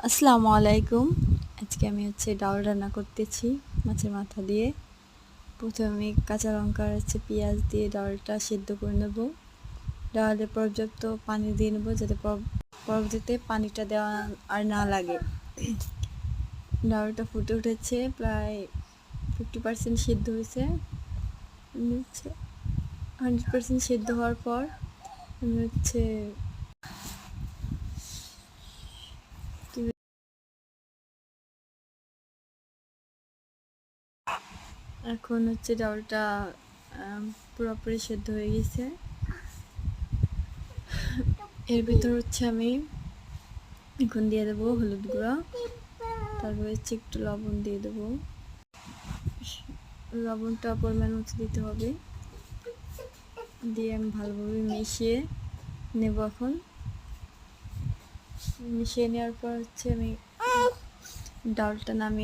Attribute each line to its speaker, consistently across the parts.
Speaker 1: আসসালামু আলাইকুম। আজকে আমি ডাল রান্না করতেছি মাছের মাথা দিয়ে। প্রথমে আমি কাঁচা লঙ্কা আর পেঁয়াজ দিয়ে ডালটা সিদ্ধ করে নেব। ডালে পর্যাপ্ত পানি দিয়ে নেব যাতে পরবর্তীতে পানিটা দেওয়া আর না লাগে। ডালটা ফুটে উঠেছে, প্রায় 50% সিদ্ধ হয়েছে। 100% সিদ্ধ হওয়ার পর আমি এখন ডালটা পুরোপুরি সেদ্ধ হয়ে গেছে। এর ভিতর আমি এখন দিয়ে দেবো হলুদ গুঁড়া, তারপর একটু লবণ দিয়ে দেবো। লবণটা পরিমাণ মতো দিতে হবে, দিয়ে আমি ভালোভাবে মিশিয়ে নেব। এখন মিশিয়ে নেওয়ার পর আমি ডালটা নামিয়ে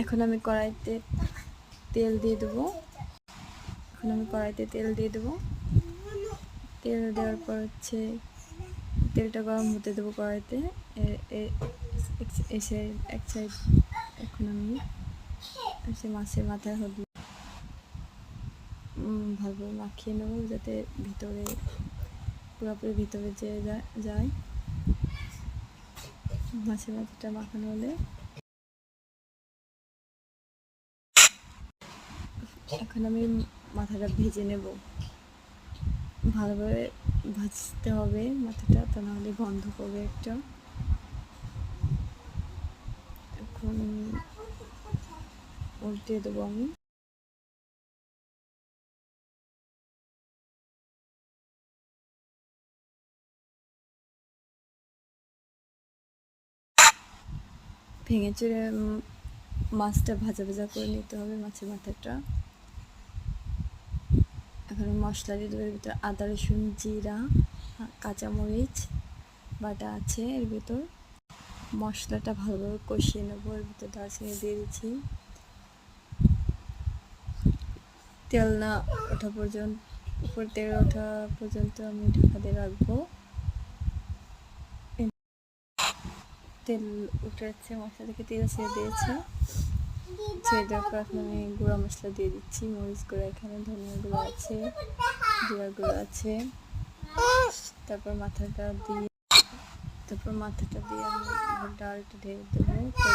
Speaker 1: এখন আমি কড়াইতে তেল দিয়ে দেবো। তেল দেওয়ার পর তেলটা গরম হতে দেবো কড়াইতে। এক সাইড এখন আমি মাছের মাথায় হলুদ ভালোভাবে মাখিয়ে নেবো যাতে পুরোপুরি ভিতরে যায়। মাছের মাথাটা মাখানো হলে এখন আমি মাথাটা ভেজে নেব। ভালোভাবে ভাজতে হবে মাথাটা, তা নাহলে গন্ধ করবে একটা। এখন উল্টে দেবো আমি। ভেঙে চুরে মাছটা ভাজা ভাজা করে নিতে হবে, মাছের মাথাটা। এখন মশলা দিয়ে দেবো। এর ভিতর আদা, রসুন, জিরা, কাঁচামরিচ বাটা আছে। এর ভিতর মশলাটা ভালোভাবে কষিয়ে নেবো। এর ভিতর দারচিনি দিয়ে দিচ্ছি। তেল না ওঠা পর্যন্ত তেল ওঠা পর্যন্ত আমি ঢাকা দিয়ে রাখবো। তেল উঠে যাচ্ছে, মশলা থেকে তেল ছেড়ে দিয়েছে। ছেড়ে দেওয়ার পর এখন আমি গুঁড়া মশলা দিয়ে দিচ্ছি। মরিচ গুঁড়া, এখানে ধনিয়া গুঁড়ো আছে, জিরা গুঁড়ো আছে। তারপর মাথাটা দিয়ে আমি ডালটা ঢেলে দেবো।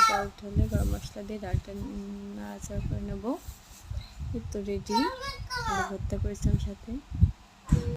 Speaker 1: ডালটা হলে গরম মশলা দিয়ে ডালটা নাড়াচাড়া করে নেবো। তো রেডি। ভর্তা করেছিলাম সাথে।